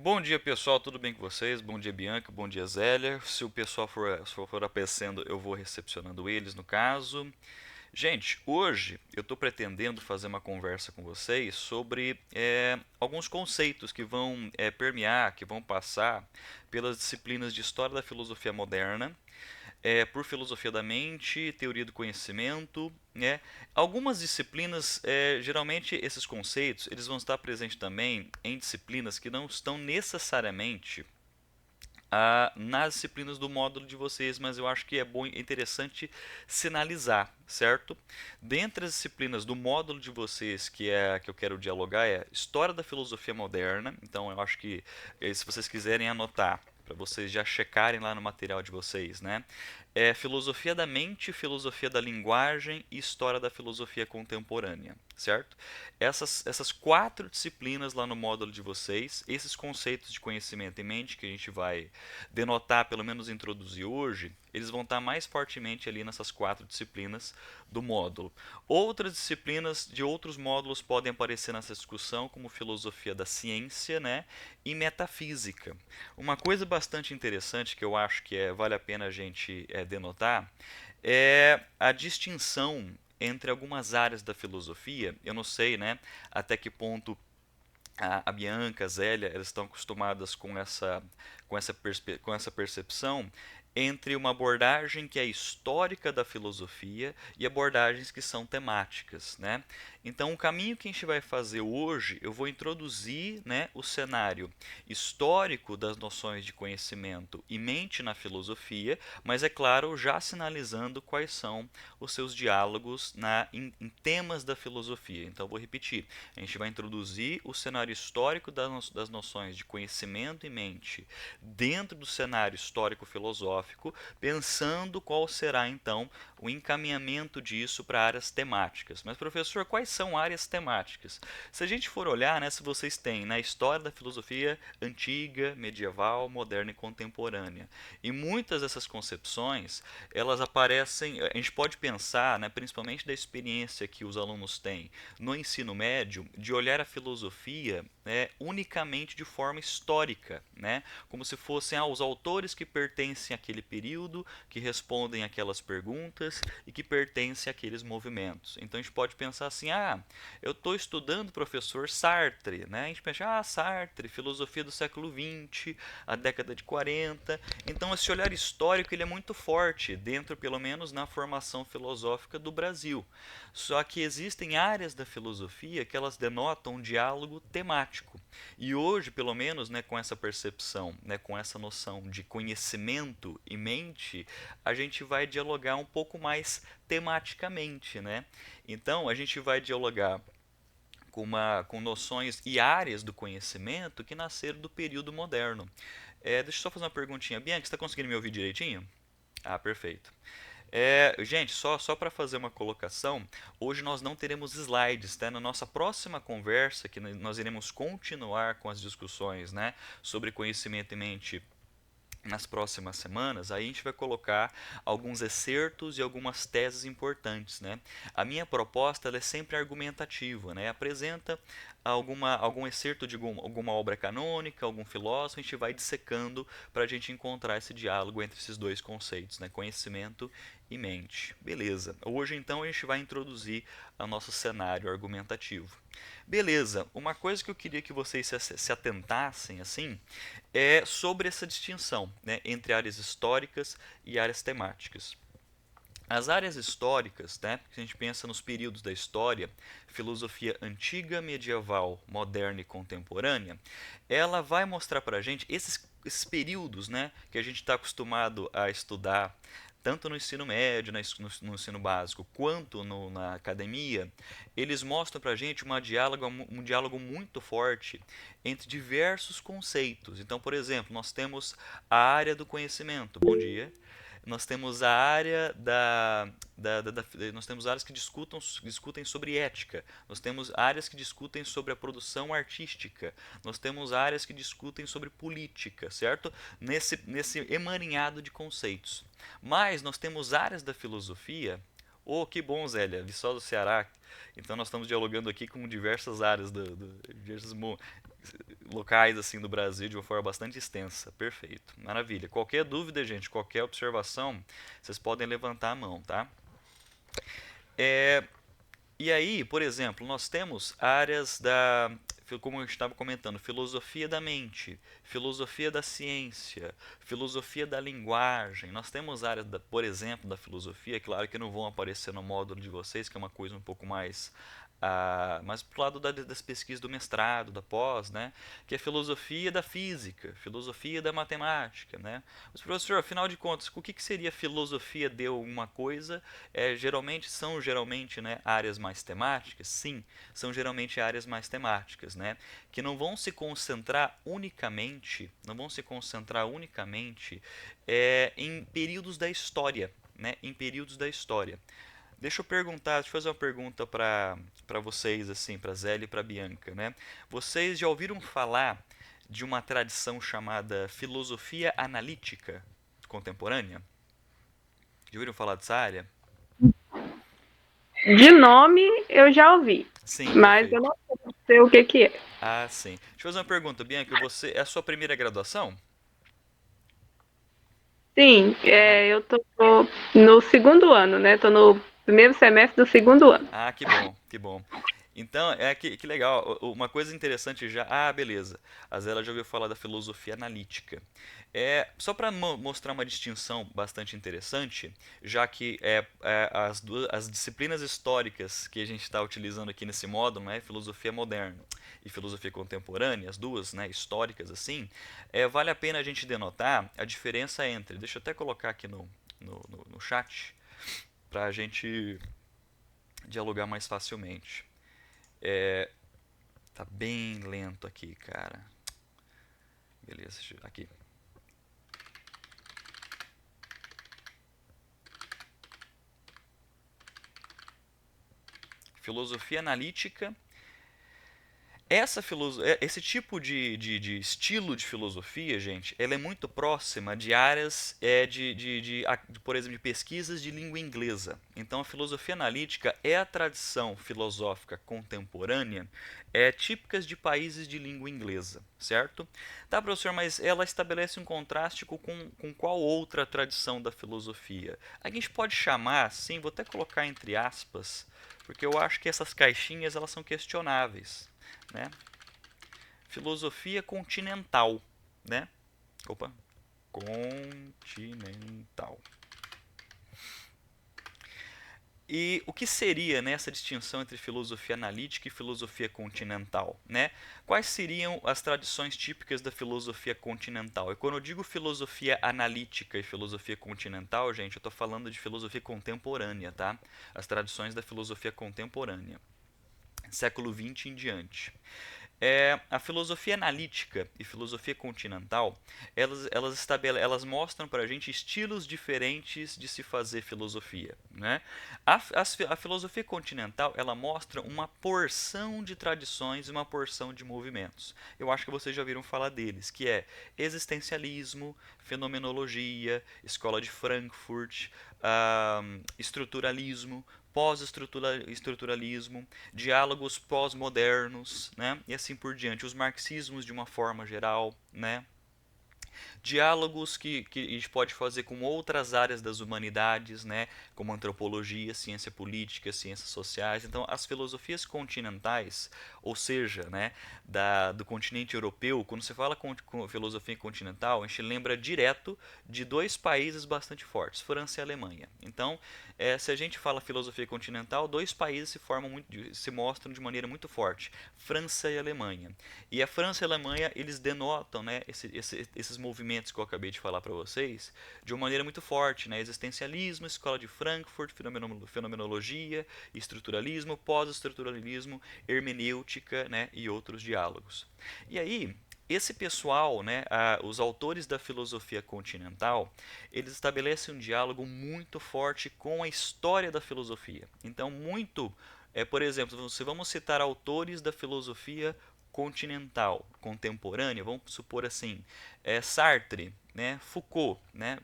Bom dia pessoal, tudo bem com vocês? Bom dia Bianca, bom dia Zélia. Se o pessoal for aparecendo, eu vou recepcionando eles no caso. Gente, hoje eu estou pretendendo fazer uma conversa com vocês sobre alguns conceitos que vão permear, que vão passar pelas disciplinas de História da Filosofia Moderna, por filosofia da mente, teoria do conhecimento, né? Algumas disciplinas, geralmente esses conceitos, eles vão estar presentes também em disciplinas que não estão necessariamente nas disciplinas do módulo de vocês, mas eu acho que é bom, é interessante sinalizar, certo? Dentre as disciplinas do módulo de vocês que eu quero dialogar é História da Filosofia Moderna. Então eu acho que se vocês quiserem anotar para vocês já checarem lá no material de vocês, né? É Filosofia da Mente, Filosofia da Linguagem e História da Filosofia Contemporânea, certo? Essas quatro disciplinas lá no módulo de vocês, esses conceitos de conhecimento em mente que a gente vai denotar, pelo menos introduzir hoje, eles vão estar mais fortemente ali nessas quatro disciplinas do módulo. Outras disciplinas de outros módulos podem aparecer nessa discussão, como filosofia da ciência, né, e metafísica. Uma coisa bastante interessante que eu acho que vale a pena a gente denotar é a distinção entre algumas áreas da filosofia. Eu não sei, né, até que ponto a Bianca, a Zélia, elas estão acostumadas com essa percepção entre uma abordagem que é histórica da filosofia e abordagens que são temáticas, né? Então, o caminho que a gente vai fazer hoje, eu vou introduzir, né, o cenário histórico das noções de conhecimento e mente na filosofia, mas é claro, já sinalizando quais são os seus diálogos em temas da filosofia. Então, vou repetir: a gente vai introduzir o cenário histórico das noções de conhecimento e mente dentro do cenário histórico-filosófico, pensando qual será então o encaminhamento disso para áreas temáticas. Mas, professor, quais são áreas temáticas? Se a gente for olhar, né, se vocês têm na história da filosofia antiga, medieval, moderna e contemporânea, e muitas dessas concepções, elas aparecem, a gente pode pensar, né, principalmente da experiência que os alunos têm no ensino médio, de olhar a filosofia, né, unicamente de forma histórica, né, como se fossem os autores que pertencem àquele período, que respondem aquelas perguntas e que pertencem àqueles movimentos. Então a gente pode pensar assim: eu estou estudando professor Sartre, né? A gente pensa: Sartre, filosofia do século XX, a década de 40. Então esse olhar histórico ele é muito forte dentro, pelo menos na formação filosófica do Brasil. Só que existem áreas da filosofia que elas denotam um diálogo temático. E hoje, pelo menos, né, com essa percepção, né, com essa noção de conhecimento e mente, a gente vai dialogar um pouco mais tematicamente, né? Então, a gente vai dialogar com noções e áreas do conhecimento que nasceram do período moderno. Deixa eu só fazer uma perguntinha. Bianca, você está conseguindo me ouvir direitinho? Ah, perfeito. Gente, só para fazer uma colocação, hoje nós não teremos slides, tá? Na nossa próxima conversa, que nós iremos continuar com as discussões, né, sobre conhecimento e mente nas próximas semanas, aí a gente vai colocar alguns excertos e algumas teses importantes, né? A minha proposta ela é sempre argumentativa, né? Apresenta algum excerto de alguma obra canônica, algum filósofo, a gente vai dissecando para a gente encontrar esse diálogo entre esses dois conceitos, né? Conhecimento e mente. Beleza. Hoje então a gente vai introduzir o nosso cenário argumentativo. Beleza. Uma coisa que eu queria que vocês se atentassem assim é sobre essa distinção, né, entre áreas históricas e áreas temáticas. As áreas históricas, né, se a gente pensa nos períodos da história, filosofia antiga, medieval, moderna e contemporânea, ela vai mostrar para a gente esses períodos, né, que a gente está acostumado a estudar tanto no ensino médio, no ensino básico, quanto na academia, eles mostram para a gente um diálogo muito forte entre diversos conceitos. Então, por exemplo, nós temos a área do conhecimento. Bom dia. Nós temos a área nós temos áreas que discutem sobre ética. Nós temos áreas que discutem sobre a produção artística. Nós temos áreas que discutem sobre política, certo? Nesse emaranhado de conceitos. Mas nós temos áreas da filosofia. Oh, que bom, Zélia, Viçosa do Ceará. Então nós estamos dialogando aqui com diversas áreas, diversos locais assim do Brasil de uma forma bastante extensa. Perfeito, maravilha. Qualquer dúvida, gente, qualquer observação, vocês podem levantar a mão, tá? É, e aí, por exemplo, nós temos áreas da, como eu estava comentando, filosofia da mente, filosofia da ciência, filosofia da linguagem. Nós temos áreas, por exemplo, da filosofia, claro que não vão aparecer no módulo de vocês, que é uma coisa um pouco mais mas pro lado das pesquisas do mestrado, da pós, né, que é filosofia da física, filosofia da matemática, né. Mas professor, afinal de contas, o que seria filosofia de alguma coisa? Geralmente, né, áreas mais temáticas, sim, são geralmente áreas mais temáticas, né, que não vão se concentrar unicamente, em períodos da história, né, em períodos da história. Deixa eu fazer uma pergunta para vocês, assim, para Zélia e para Bianca, né? Vocês já ouviram falar de uma tradição chamada filosofia analítica contemporânea? Já ouviram falar dessa área? De nome eu já ouvi, Sim, mas eu perfeito. não sei o que que é. Ah, sim. Deixa eu fazer uma pergunta, Bianca. É a sua primeira graduação? Sim, Ah, eu tô no segundo ano, né? Tô no primeiro semestre do segundo ano. que bom, que bom. Então, que legal. Uma coisa interessante já. Ah, beleza. A Zélia já ouviu falar da filosofia analítica. Só para mostrar uma distinção bastante interessante, já que as disciplinas históricas que a gente está utilizando aqui nesse módulo, né, filosofia moderna e filosofia contemporânea, as duas, né, históricas assim, vale a pena a gente denotar a diferença entre. Deixa eu até colocar aqui no chat para a gente dialogar mais facilmente. Tá bem lento aqui, cara. Beleza, aqui. Filosofia analítica. Esse tipo de estilo de filosofia, gente, ela é muito próxima de áreas por exemplo, de pesquisas de língua inglesa. Então, a filosofia analítica é a tradição filosófica contemporânea típicas de países de língua inglesa, certo? Tá, professor, mas ela estabelece um contraste com qual outra tradição da filosofia? A gente pode chamar, sim, vou até colocar entre aspas, porque eu acho que essas caixinhas elas são questionáveis, né? Filosofia continental, né? Opa, continental. E o que seria nessa distinção entre filosofia analítica e filosofia continental, né? Quais seriam as tradições típicas da filosofia continental? E quando eu digo filosofia analítica e filosofia continental, gente, eu estou falando de filosofia contemporânea, tá? As tradições da filosofia contemporânea, século XX em diante. A filosofia analítica e filosofia continental, elas mostram para a gente estilos diferentes de se fazer filosofia, né? A filosofia continental, ela mostra uma porção de tradições e uma porção de movimentos. Eu acho que vocês já ouviram falar deles, que é existencialismo, fenomenologia, escola de Frankfurt, estruturalismo, pós-estruturalismo, diálogos pós-modernos, né? E assim por diante, os marxismos de uma forma geral, né? Diálogos que a gente pode fazer com outras áreas das humanidades, né, como antropologia, ciência política, ciências sociais. Então, as filosofias continentais, ou seja, né, do continente europeu, quando você fala com filosofia continental, a gente lembra direto de dois países bastante fortes, França e Alemanha. Então, se a gente fala filosofia continental, dois países se mostram de maneira muito forte, França e Alemanha. E a França e a Alemanha, eles denotam, né, esses movimentos que eu acabei de falar para vocês de uma maneira muito forte, né? Existencialismo, escola de Frankfurt, fenomenologia, estruturalismo, pós-estruturalismo, hermenêutica, né, e outros diálogos. E aí, esse pessoal, né, os autores da filosofia continental, eles estabelecem um diálogo muito forte com a história da filosofia. Então, por exemplo, se vamos citar autores da filosofia continental, contemporânea, vamos supor assim, Sartre, né, Foucault, né,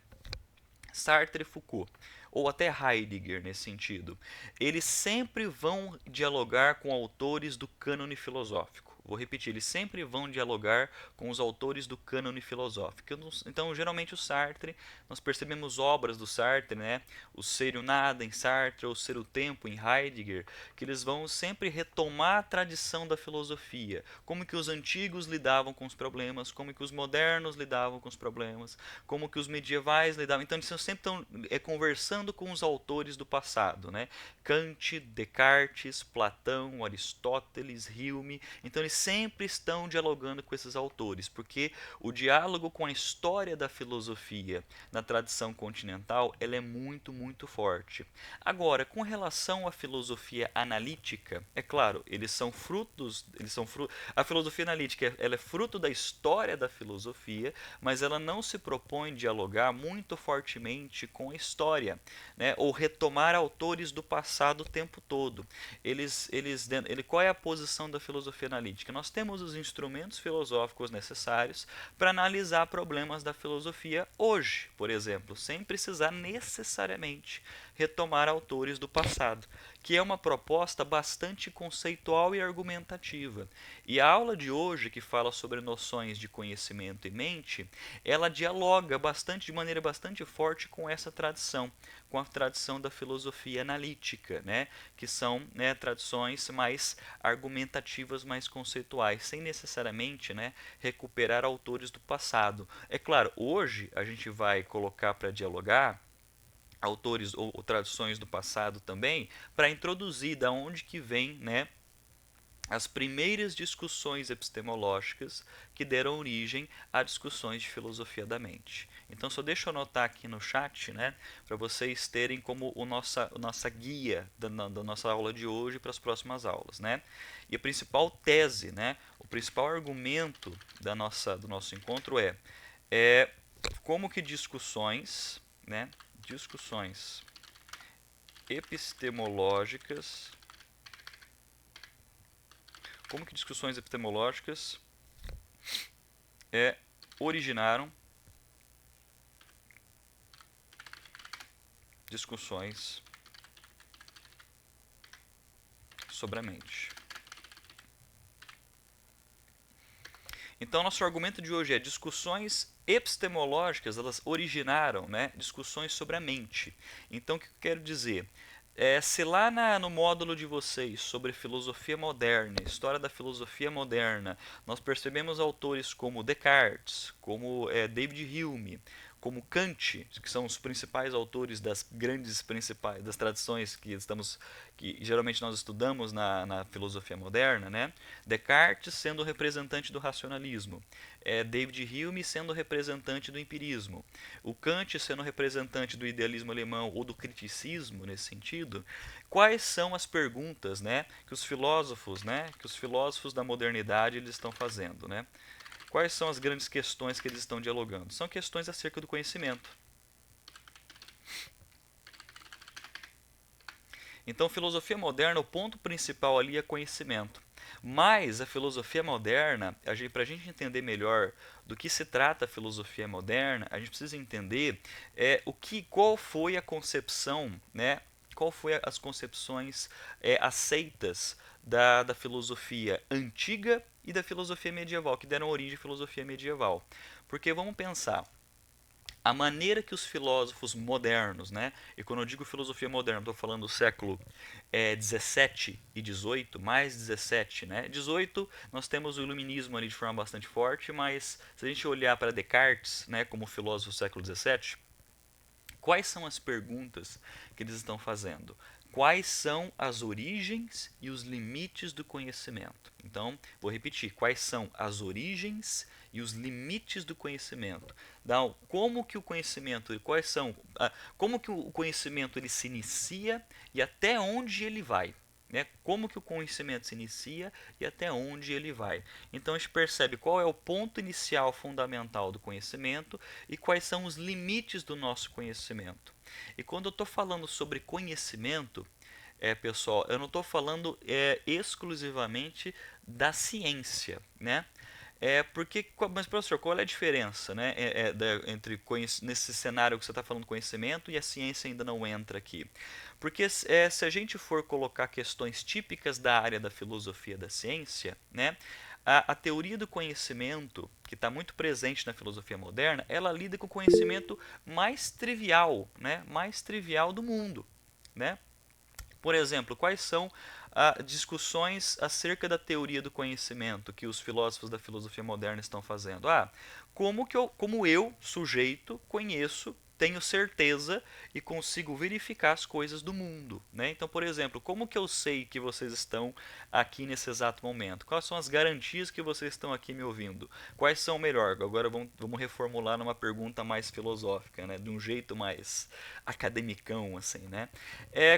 Sartre e Foucault, ou até Heidegger nesse sentido, eles sempre vão dialogar com autores do cânone filosófico. vou repetir, eles sempre vão dialogar com os autores do cânone filosófico. Então, geralmente o Sartre, nós percebemos obras do Sartre, né? O Ser e o Nada em Sartre, ou Ser o Tempo em Heidegger, que eles vão sempre retomar a tradição da filosofia, como que os antigos lidavam com os problemas, como que os modernos lidavam com os problemas, como que os medievais lidavam. Então, eles sempre estão conversando com os autores do passado, né? Kant, Descartes, Platão, Aristóteles, Hume. Então eles sempre estão dialogando com esses autores, porque o diálogo com a história da filosofia na tradição continental, ela é muito, muito forte. Agora, com relação à filosofia analítica, é claro, a filosofia analítica, ela é fruto da história da filosofia, mas ela não se propõe dialogar muito fortemente com a história, né? Ou retomar autores do passado o tempo todo. Qual é a posição da filosofia analítica? Nós temos os instrumentos filosóficos necessários para analisar problemas da filosofia hoje, por exemplo, sem precisar necessariamente retomar autores do passado, que é uma proposta bastante conceitual e argumentativa. E a aula de hoje, que fala sobre noções de conhecimento e mente, ela dialoga de maneira bastante forte com essa tradição, com a tradição da filosofia analítica, né? Que são, né, tradições mais argumentativas, mais conceituais, sem necessariamente, né, recuperar autores do passado. É claro, hoje a gente vai colocar para dialogar autores ou tradições do passado também, para introduzir da onde que vem, né, as primeiras discussões epistemológicas que deram origem a discussões de filosofia da mente. Então, só deixa eu anotar aqui no chat, né, para vocês terem como nossa guia da nossa aula de hoje para as próximas aulas, né? E a principal tese, né, o principal argumento do nosso encontro é como que discussões, né, discussões epistemológicas, como que discussões epistemológicas originaram discussões sobre a mente. Então, nosso argumento de hoje é: discussões epistemológicas, elas originaram, né, discussões sobre a mente. Então, o que eu quero dizer? Se lá no módulo de vocês sobre filosofia moderna, história da filosofia moderna, nós percebemos autores como Descartes, como David Hume, como Kant, que são os principais autores das das tradições que geralmente nós estudamos na filosofia moderna, né? Descartes sendo o representante do racionalismo, David Hume sendo o representante do empirismo, o Kant sendo o representante do idealismo alemão ou do criticismo nesse sentido. Quais são as perguntas, né, que os filósofos da modernidade eles estão fazendo, né? Quais são as grandes questões que eles estão dialogando? São questões acerca do conhecimento. Então, filosofia moderna, o ponto principal ali é conhecimento. Mas a filosofia moderna, para a gente entender melhor do que se trata a filosofia moderna, a gente precisa entender qual foi a concepção, né? Qual foi as concepções aceitas da filosofia antiga e da filosofia medieval, que deram origem à filosofia medieval. Porque vamos pensar, a maneira que os filósofos modernos, né, e quando eu digo filosofia moderna, estou falando do século 17 e 18, mais 17, né? 18 nós temos o iluminismo ali de forma bastante forte, mas se a gente olhar para Descartes, né, como filósofo do século 17, quais são as perguntas que eles estão fazendo? Quais são as origens e os limites do conhecimento? Então, vou repetir, quais são as origens e os limites do conhecimento? Então, como que o conhecimento, como que o conhecimento ele se inicia e até onde ele vai? Né? Como que o conhecimento se inicia e até onde ele vai. Então a gente percebe qual é o ponto inicial fundamental do conhecimento e quais são os limites do nosso conhecimento. E quando eu estou falando sobre conhecimento, pessoal, eu não estou falando exclusivamente da ciência, né? Mas professor, qual é a diferença, né, entre nesse cenário que você está falando conhecimento e a ciência ainda não entra aqui? Porque se a gente for colocar questões típicas da área da filosofia da ciência, né, a teoria do conhecimento, que está muito presente na filosofia moderna, ela lida com o conhecimento mais trivial, né? Mais trivial do mundo, né? Por exemplo, quais são discussões acerca da teoria do conhecimento que os filósofos da filosofia moderna estão fazendo? Como eu, sujeito, conheço, tenho certeza e consigo verificar as coisas do mundo, né? Então, por exemplo, como que eu sei que vocês estão aqui nesse exato momento? Quais são as garantias que vocês estão aqui me ouvindo? Quais são, melhor, agora vamos reformular numa pergunta mais filosófica, né? De um jeito mais academicão, assim, né?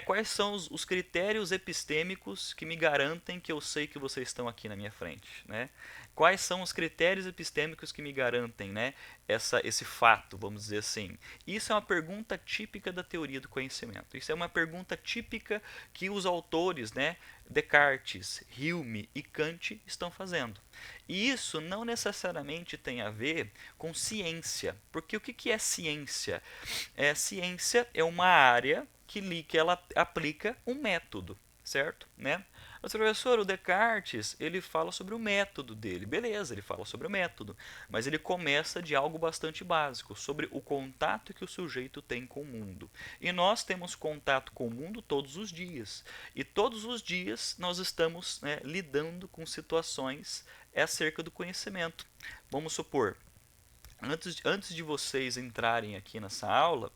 Quais são os critérios epistêmicos que me garantem que eu sei que vocês estão aqui na minha frente, né? Quais são os critérios epistêmicos que me garantem, né, esse fato, vamos dizer assim? Isso é uma pergunta típica da teoria do conhecimento. Isso é uma pergunta típica que os autores, né, Descartes, Hume e Kant estão fazendo. E isso não necessariamente tem a ver com ciência, porque o que é ciência? Ciência é uma área que ela aplica um método, certo? Né? Mas, professor, o Descartes, ele fala sobre o método dele. Beleza, ele fala sobre o método, mas ele começa de algo bastante básico, sobre o contato que o sujeito tem com o mundo. E nós temos contato com o mundo todos os dias. E todos os dias nós estamos, né, lidando com situações acerca do conhecimento. Vamos supor, antes de vocês entrarem aqui nessa aula,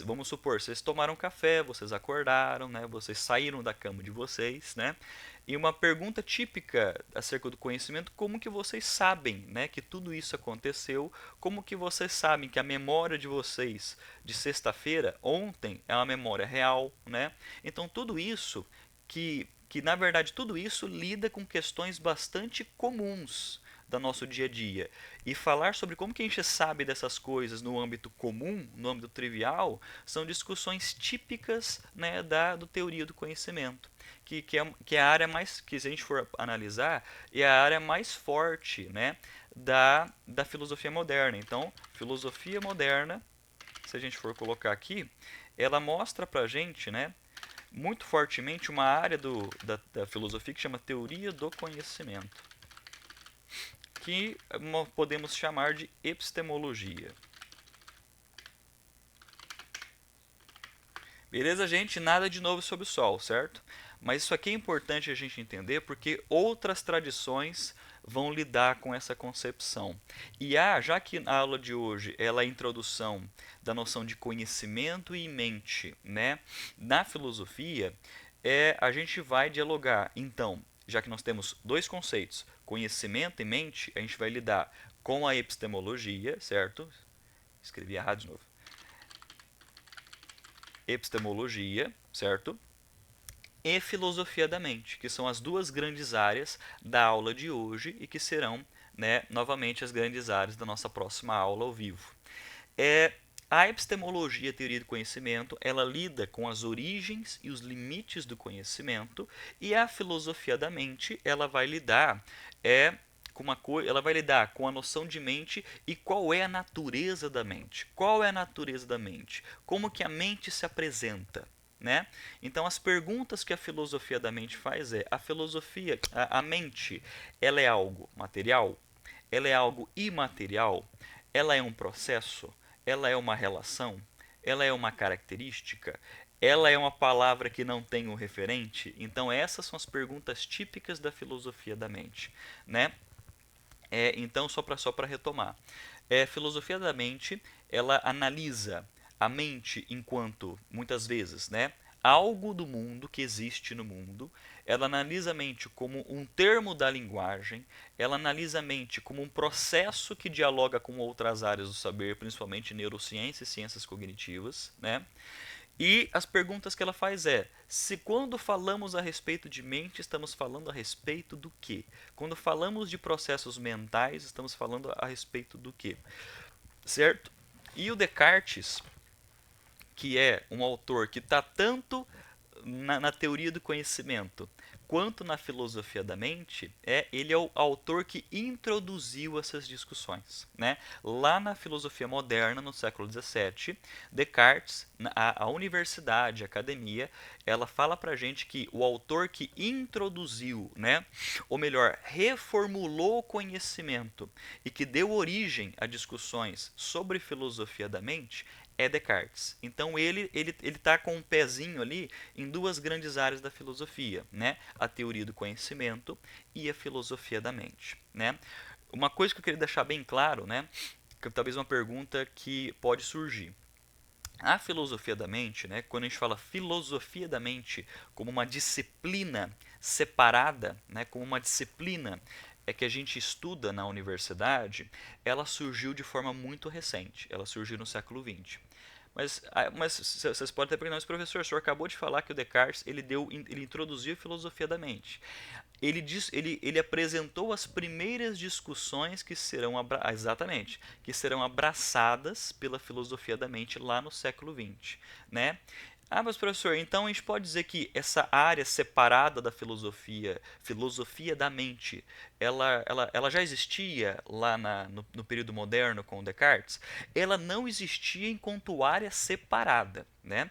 vamos supor, vocês tomaram café, vocês acordaram, né? Vocês saíram da cama de vocês, né? E uma pergunta típica acerca do conhecimento, como que vocês sabem, né, que tudo isso aconteceu? Como que vocês sabem que a memória de vocês de sexta-feira, ontem, é uma memória real, né? Então tudo isso que na verdade tudo isso lida com questões bastante comuns do nosso dia a dia. E falar sobre como que a gente sabe dessas coisas no âmbito comum, no âmbito trivial, são discussões típicas, né, do teoria do conhecimento. Que é a área mais, que se a gente for analisar, é a área mais forte, né, da filosofia moderna. Então, filosofia moderna, se a gente for colocar aqui, ela mostra pra gente, né, muito fortemente uma área da filosofia que chama teoria do conhecimento, que podemos chamar de epistemologia. Beleza, gente? Nada de novo sob o sol, certo? Mas isso aqui é importante a gente entender porque outras tradições vão lidar com essa concepção. E já que a aula de hoje ela é a introdução da noção de conhecimento e mente, né, na filosofia, a gente vai dialogar. Então, já que nós temos dois conceitos, conhecimento e mente, a gente vai lidar com a epistemologia, certo? Escrevi errado de novo. Epistemologia, certo? E filosofia da mente, que são as duas grandes áreas da aula de hoje e que serão, né, novamente as grandes áreas da nossa próxima aula ao vivo. A epistemologia, a teoria do conhecimento, ela lida com as origens e os limites do conhecimento, e a filosofia da mente, ela vai lidar ela vai lidar com a noção de mente e qual é a natureza da mente. Qual é a natureza da mente? Como que a mente se apresenta? Né? Então as perguntas que a filosofia da mente faz a mente, ela é algo material? Ela é algo imaterial? Ela é um processo? Ela é uma relação? Ela é uma característica? Ela é uma palavra que não tem um referente? Então essas são as perguntas típicas da filosofia da mente, né? Então, só para retomar, filosofia da mente, ela analisa a mente enquanto, muitas vezes, né, algo do mundo que existe no mundo. Ela analisa a mente como um termo da linguagem. Ela analisa a mente como um processo que dialoga com outras áreas do saber, principalmente neurociência e ciências cognitivas, né? E as perguntas que ela faz se quando falamos a respeito de mente, estamos falando a respeito do quê? Quando falamos de processos mentais, estamos falando a respeito do quê? Certo? E o Descartes, que é um autor que está tanto na teoria do conhecimento quanto na filosofia da mente, ele é o autor que introduziu essas discussões, né? Lá na filosofia moderna, no século XVII, Descartes, a universidade, a academia, ela fala pra gente que o autor que introduziu, né, ou melhor, reformulou o conhecimento e que deu origem a discussões sobre filosofia da mente é Descartes. Então ele está com um pezinho ali em duas grandes áreas da filosofia, né? A teoria do conhecimento e a filosofia da mente, né? Uma coisa que eu queria deixar bem claro, né? Que talvez uma pergunta que pode surgir. A filosofia da mente, né, quando a gente fala filosofia da mente como uma disciplina separada, né, como uma disciplina que a gente estuda na universidade, ela surgiu de forma muito recente. Ela surgiu no século XX. Mas vocês podem até perguntar, mas professor, o senhor acabou de falar que o Descartes ele introduziu a filosofia da mente. Ele apresentou as primeiras discussões exatamente, que serão abraçadas pela filosofia da mente lá no século XX, né? Ah, mas professor, então a gente pode dizer que essa área separada da filosofia da mente, ela já existia lá no período moderno com Descartes? Ela não existia enquanto área separada, né?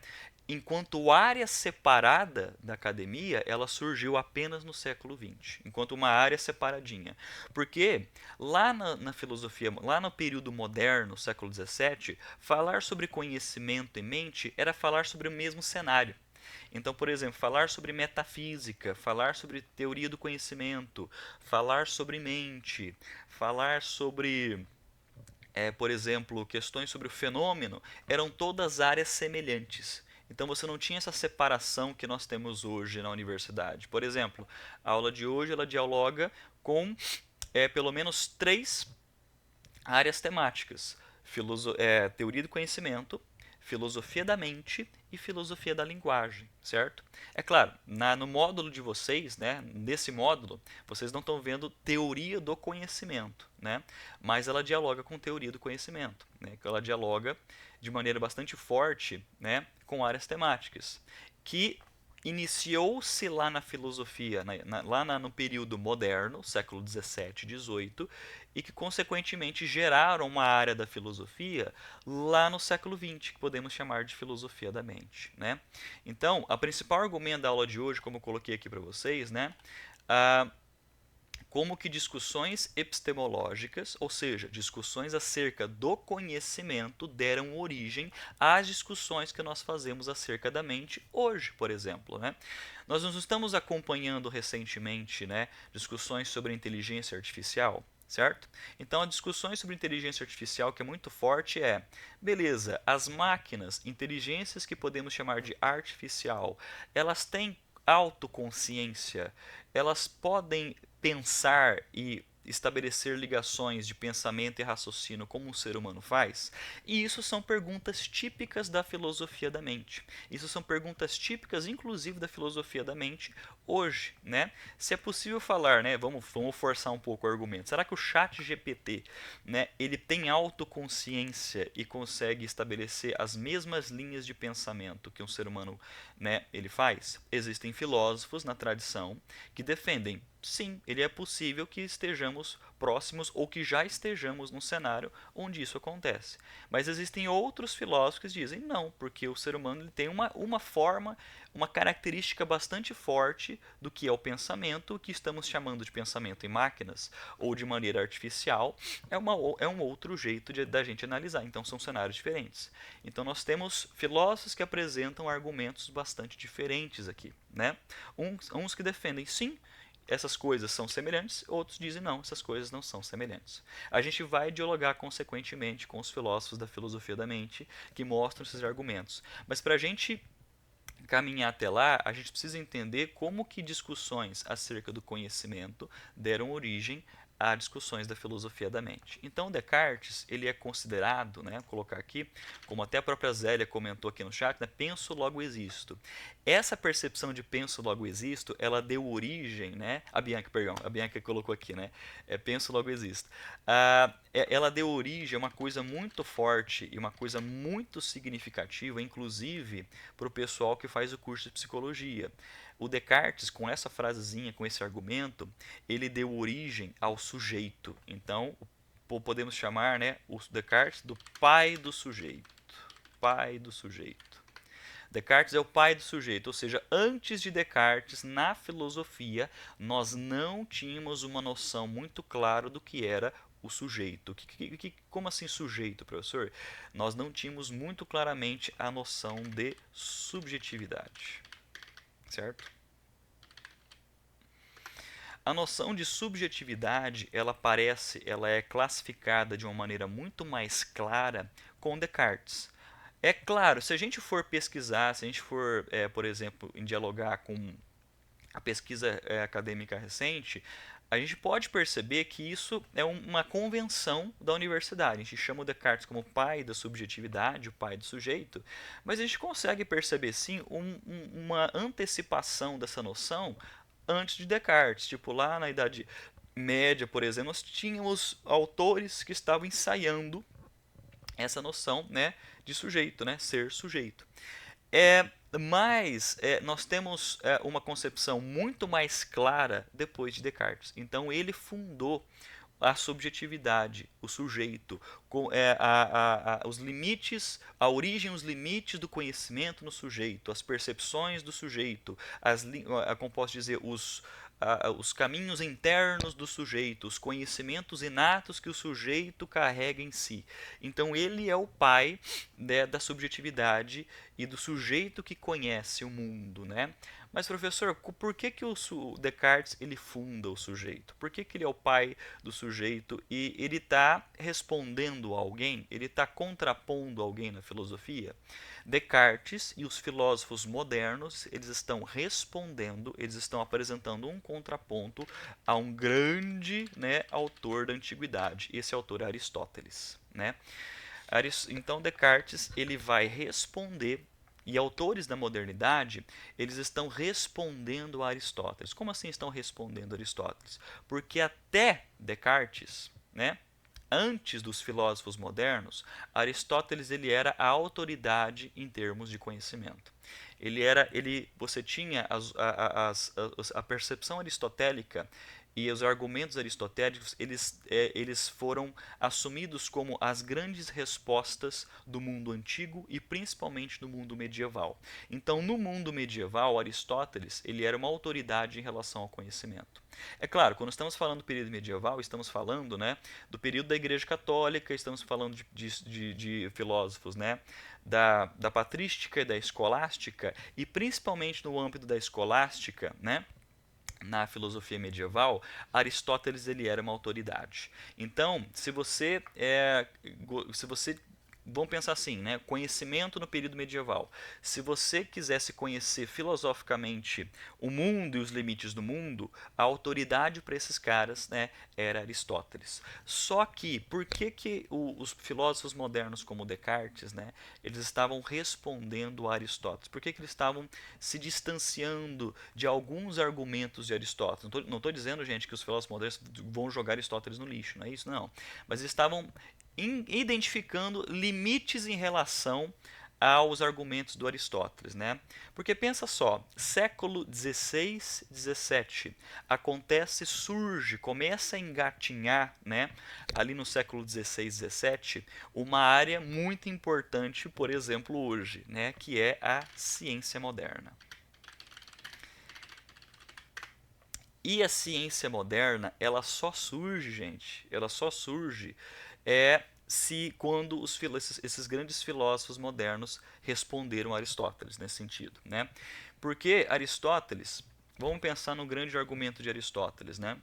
Enquanto área separada da academia, ela surgiu apenas no século XX, enquanto uma área separadinha. Porque lá na filosofia, lá no período moderno, século XVII, falar sobre conhecimento e mente era falar sobre o mesmo cenário. Então, por exemplo, falar sobre metafísica, falar sobre teoria do conhecimento, falar sobre mente, falar sobre por exemplo, questões sobre o fenômeno, eram todas áreas semelhantes. Então você não tinha essa separação que nós temos hoje na universidade. Por exemplo, a aula de hoje ela dialoga com pelo menos três áreas temáticas: teoria do conhecimento, filosofia da mente e filosofia da linguagem, certo? É claro, no módulo de vocês, né, nesse módulo, vocês não estão vendo teoria do conhecimento, né? Mas ela dialoga com teoria do conhecimento, né? Ela dialoga de maneira bastante forte, né, com áreas temáticas, que iniciou-se lá na filosofia, no período moderno, século XVII, XVIII, e que consequentemente geraram uma área da filosofia lá no século XX, que podemos chamar de filosofia da mente, né? Então, o principal argumento da aula de hoje, como eu coloquei aqui para vocês, né, como que discussões epistemológicas, ou seja, discussões acerca do conhecimento, deram origem às discussões que nós fazemos acerca da mente hoje, por exemplo, né? Nós nos estamos acompanhando recentemente, né, discussões sobre inteligência artificial, certo? Então, as discussões sobre inteligência artificial que é muito forte beleza, as máquinas, inteligências que podemos chamar de artificial, elas têm autoconsciência, elas podem pensar e estabelecer ligações de pensamento e raciocínio como um ser humano faz? E isso são perguntas típicas da filosofia da mente. Isso são perguntas típicas, inclusive, da filosofia da mente hoje, né? Se é possível falar, né? Vamos forçar um pouco o argumento. Será que o chat GPT, né, ele tem autoconsciência e consegue estabelecer as mesmas linhas de pensamento que um ser humano, né, ele faz? Existem filósofos na tradição que defendem, sim, ele é possível que estejamos próximos ou que já estejamos num cenário onde isso acontece. Mas existem outros filósofos que dizem não, porque o ser humano ele tem uma forma, uma característica bastante forte do que é o pensamento, o que estamos chamando de pensamento em máquinas ou de maneira artificial, é um outro jeito da gente analisar. Então são cenários diferentes. Então nós temos filósofos que apresentam argumentos bastante diferentes aqui, né? Uns que defendem sim, essas coisas são semelhantes, outros dizem não, essas coisas não são semelhantes. A gente vai dialogar consequentemente com os filósofos da filosofia da mente que mostram esses argumentos. Mas para a gente caminhar até lá, a gente precisa entender como que discussões acerca do conhecimento deram origem a discussões da filosofia da mente. Então, Descartes, ele é considerado, né, vou colocar aqui, como até a própria Zélia comentou aqui no chat, né, penso logo existo. Essa percepção de penso logo existo, ela deu origem, né, a Bianca colocou aqui, né, penso logo existo. Ela deu origem a uma coisa muito forte e uma coisa muito significativa, inclusive para o pessoal que faz o curso de psicologia. o Descartes, com essa frasezinha, com esse argumento, ele deu origem ao sujeito. Então, podemos chamar, né, o Descartes do pai do sujeito. Pai do sujeito. Descartes é o pai do sujeito, ou seja, antes de Descartes, na filosofia, nós não tínhamos uma noção muito clara do que era o sujeito. Como assim sujeito, professor? Nós não tínhamos muito claramente a noção de subjetividade, certo? A noção de subjetividade, ela é classificada de uma maneira muito mais clara com Descartes. É claro, se a gente for pesquisar, se a gente for, por exemplo, dialogar com a pesquisa acadêmica recente, a gente pode perceber que isso é uma convenção da universidade. A gente chama o Descartes como o pai da subjetividade, o pai do sujeito, mas a gente consegue perceber sim uma antecipação dessa noção antes de Descartes. Tipo, lá na Idade Média, por exemplo, nós tínhamos autores que estavam ensaiando essa noção, né, de sujeito, né, ser sujeito. Mas nós temos uma concepção muito mais clara depois de Descartes. Então ele fundou a subjetividade, o sujeito, os limites, a origem, os limites do conhecimento no sujeito, as percepções do sujeito, como posso dizer, os caminhos internos do sujeito, os conhecimentos inatos que o sujeito carrega em si. Então ele é o pai, né, da subjetividade e do sujeito que conhece o mundo, né? Mas professor, por que o Descartes ele funda o sujeito? Por que ele é o pai do sujeito e ele está respondendo a alguém? Ele está contrapondo alguém na filosofia? Descartes e os filósofos modernos, eles estão respondendo, eles estão apresentando um contraponto a um grande, né, autor da antiguidade. Esse autor é Aristóteles, né? Então Descartes ele vai responder, e autores da modernidade, eles estão respondendo a Aristóteles. Como assim estão respondendo a Aristóteles? Porque até Descartes, né, antes dos filósofos modernos, Aristóteles ele era a autoridade em termos de conhecimento. Você tinha a percepção aristotélica e os argumentos aristotélicos, eles foram assumidos como as grandes respostas do mundo antigo e principalmente do mundo medieval. Então, no mundo medieval, Aristóteles ele era uma autoridade em relação ao conhecimento. É claro, quando estamos falando do período medieval, estamos falando, né, do período da Igreja Católica, estamos falando de filósofos, né, da patrística e da escolástica, e principalmente no âmbito da escolástica, né, na filosofia medieval, Aristóteles ele era uma autoridade. Então, se você vamos pensar assim, né? Conhecimento no período medieval. Se você quisesse conhecer filosoficamente o mundo e os limites do mundo, a autoridade para esses caras, né, era Aristóteles. Só que, por que os filósofos modernos como Descartes, né, eles estavam respondendo a Aristóteles? Por que eles estavam se distanciando de alguns argumentos de Aristóteles? Não estou dizendo, gente, que os filósofos modernos vão jogar Aristóteles no lixo, não é isso? Não. Mas eles estavam identificando limites em relação aos argumentos do Aristóteles, né? Porque pensa só, século XVI, XVII, surge, começa a engatinhar, né? Ali no século XVI, XVII, uma área muito importante, por exemplo, hoje, né? Que é a ciência moderna. E a ciência moderna, ela só surge, gente, ela só surge se quando esses grandes filósofos modernos responderam a Aristóteles nesse sentido, né? Porque Aristóteles, vamos pensar no grande argumento de Aristóteles, né?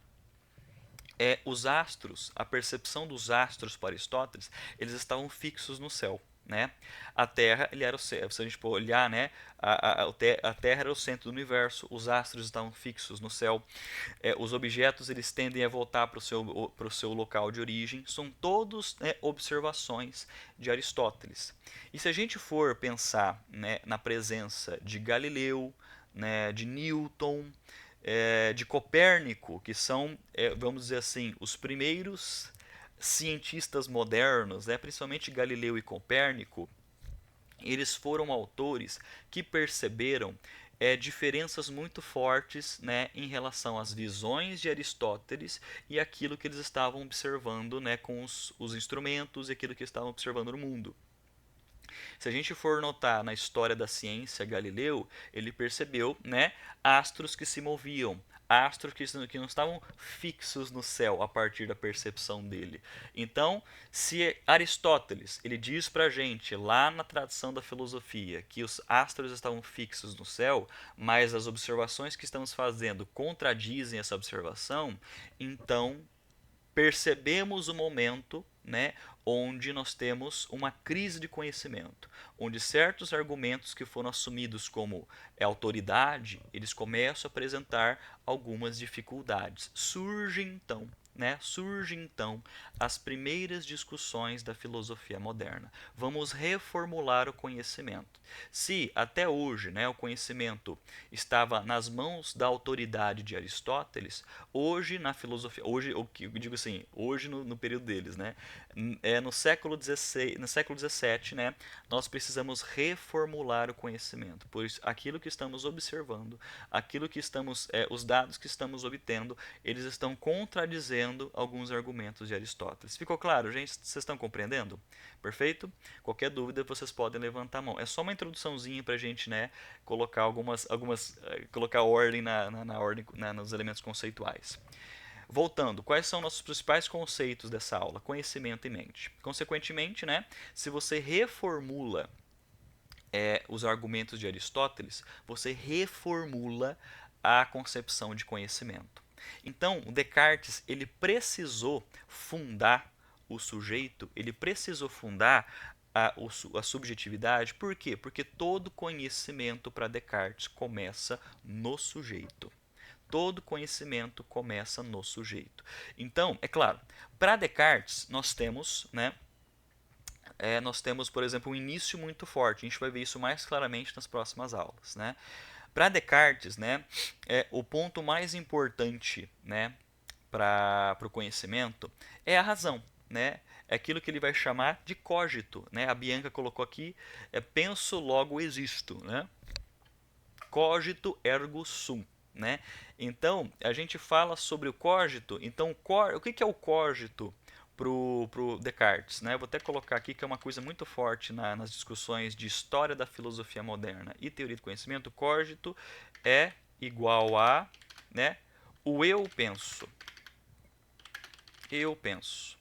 Os astros, a percepção dos astros para Aristóteles, eles estavam fixos no céu. Né? A Terra, ele era o centro, se a gente for olhar, né? A Terra era o centro do universo, os astros estavam fixos no céu, os objetos eles tendem a voltar para o seu local de origem, são todos, né, observações de Aristóteles. E se a gente for pensar, né, na presença de Galileu, né, de Newton, de Copérnico, que são, vamos dizer assim, os primeiros cientistas modernos, né, principalmente Galileu e Copérnico, eles foram autores que perceberam diferenças muito fortes, né, em relação às visões de Aristóteles e aquilo que eles estavam observando, né, com os instrumentos e aquilo que eles estavam observando no mundo. Se a gente for notar na história da ciência, Galileu, ele percebeu, né, astros que se moviam, astros que não estavam fixos no céu a partir da percepção dele. Então, se Aristóteles ele diz para a gente lá na tradição da filosofia que os astros estavam fixos no céu, mas as observações que estamos fazendo contradizem essa observação, então percebemos o momento, né, onde nós temos uma crise de conhecimento, onde certos argumentos que foram assumidos como autoridade, eles começam a apresentar algumas dificuldades. Surgem então as primeiras discussões da filosofia moderna. Vamos reformular o conhecimento. Se até hoje, né, o conhecimento estava nas mãos da autoridade de Aristóteles, hoje na filosofia, hoje eu digo assim, hoje no período deles, né, no século XVI, no século XVII, né, nós precisamos reformular o conhecimento, pois aquilo que estamos observando, aquilo que estamos, os dados que estamos obtendo, eles estão contradizendo alguns argumentos de Aristóteles. Ficou claro, gente? Vocês estão compreendendo? Perfeito? Qualquer dúvida vocês podem levantar a mão. É só uma introduçãozinha para a gente, né, colocar colocar ordem na ordem, nos elementos conceituais. Voltando, quais são nossos principais conceitos dessa aula? Conhecimento e mente. Consequentemente, né, se você reformula os argumentos de Aristóteles, você reformula a concepção de conhecimento. Então, o Descartes ele precisou fundar o sujeito, ele precisou fundar a subjetividade. Por quê? Porque todo conhecimento para Descartes começa no sujeito. Todo conhecimento começa no sujeito. Então, é claro, para Descartes nós temos, né, nós temos, por exemplo, um início muito forte. A gente vai ver isso mais claramente nas próximas aulas, né? Para Descartes, né, o ponto mais importante, né, para o conhecimento é a razão, né? É aquilo que ele vai chamar de cogito, né? A Bianca colocou aqui, penso logo existo, né? Cogito ergo sum, né? Então, a gente fala sobre o cogito. Então, o que é o cogito pro Descartes, né? Eu vou até colocar aqui que é uma coisa muito forte nas discussões de história da filosofia moderna e teoria do conhecimento. Cogito é igual a, né, o eu penso. Eu penso.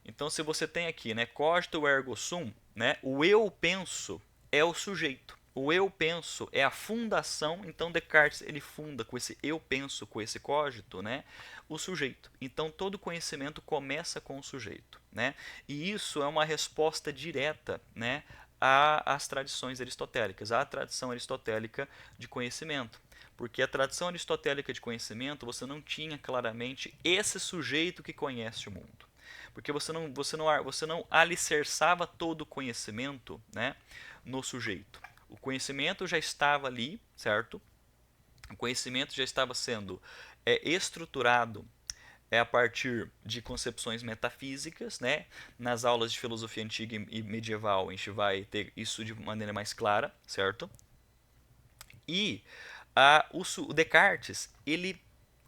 Então, se você tem aqui, né, cogito ergo sum, né, o eu penso é o sujeito. O eu penso é a fundação, então Descartes ele funda com esse eu penso, com esse cogito, né, o sujeito. Então todo conhecimento começa com o sujeito, né? E isso é uma resposta direta, né, às tradições aristotélicas, à tradição aristotélica de conhecimento. Porque a tradição aristotélica de conhecimento, você não tinha claramente esse sujeito que conhece o mundo. Porque você não alicerçava todo o conhecimento, né, no sujeito. O conhecimento já estava ali, certo? O conhecimento já estava sendo estruturado a partir de concepções metafísicas, né? Nas aulas de filosofia antiga e medieval a gente vai ter isso de maneira mais clara, certo? E o Descartes,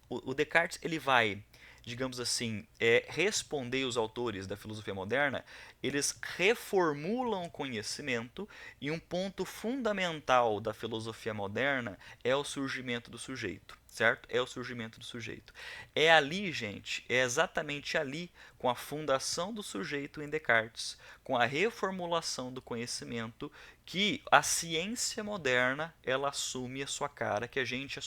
o Descartes ele vai, digamos assim, responder os autores da filosofia moderna, eles reformulam o conhecimento e um ponto fundamental da filosofia moderna é o surgimento do sujeito, certo? É o surgimento do sujeito. É ali, gente, é exatamente ali, com a fundação do sujeito em Descartes, com a reformulação do conhecimento, que a ciência moderna ela assume a sua cara que a gente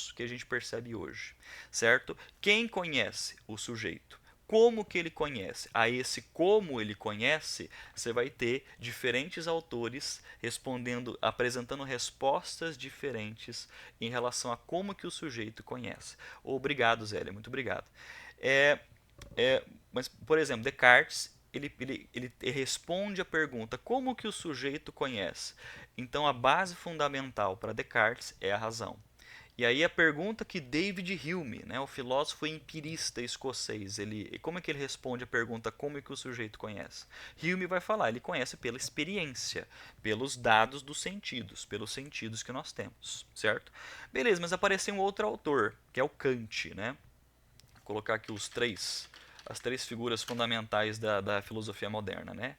percebe hoje, certo? Quem conhece o sujeito? Como que ele conhece? A esse como ele conhece, você vai ter diferentes autores respondendo, apresentando respostas diferentes em relação a como que o sujeito conhece. Obrigado, Zélia, muito obrigado. Mas, por exemplo, Descartes ele responde a pergunta como que o sujeito conhece. Então, a base fundamental para Descartes é a razão. E aí a pergunta que David Hume, né, o filósofo empirista escocês, como é que ele responde a pergunta como é que o sujeito conhece? Hume vai falar, ele conhece pela experiência, pelos dados dos sentidos, pelos sentidos que nós temos, certo? Beleza, mas apareceu um outro autor, que é o Kant, né? Vou colocar aqui as três figuras fundamentais da filosofia moderna, né?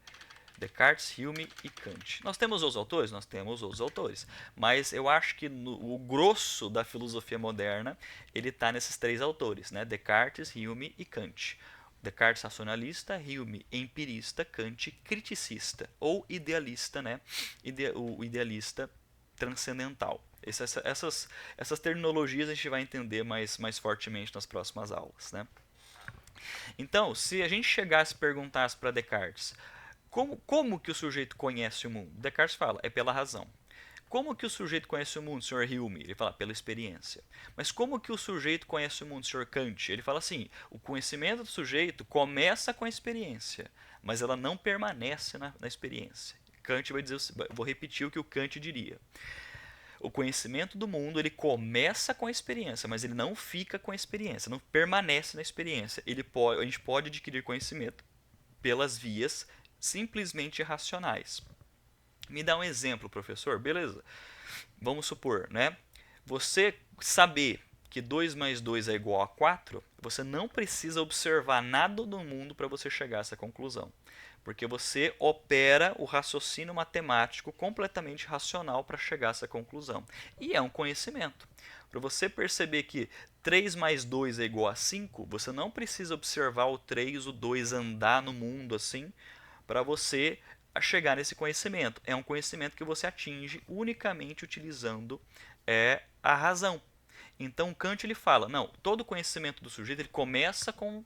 Descartes, Hume e Kant. Nós temos os autores? Nós temos os autores. Mas eu acho que o grosso da filosofia moderna ele está nesses três autores, né? Descartes, Hume e Kant. Descartes racionalista, Hume empirista, Kant criticista ou idealista, né? O idealista transcendental. Essas terminologias a gente vai entender mais fortemente nas próximas aulas, né? Então, se a gente chegasse e perguntasse para Descartes como que o sujeito conhece o mundo? Descartes fala, é pela razão. Como que o sujeito conhece o mundo, Sr. Hume? Ele fala, pela experiência. Mas como que o sujeito conhece o mundo, Sr. Kant? Ele fala assim, o conhecimento do sujeito começa com a experiência, mas ela não permanece na experiência. Kant vai dizer, vou repetir o que o Kant diria. O conhecimento do mundo ele começa com a experiência, mas ele não fica com a experiência, não permanece na experiência. A gente pode adquirir conhecimento pelas vias simplesmente racionais. Me dá um exemplo, professor? Beleza. Vamos supor, né? Você saber que 2 mais 2 é igual a 4, você não precisa observar nada do mundo para você chegar a essa conclusão. Porque você opera o raciocínio matemático completamente racional para chegar a essa conclusão. E é um conhecimento. Para você perceber que 3 mais 2 é igual a 5, você não precisa observar o 3, o 2 andar no mundo assim, para você chegar nesse conhecimento. É um conhecimento que você atinge unicamente utilizando a razão. Então Kant ele fala, não, todo conhecimento do sujeito ele começa com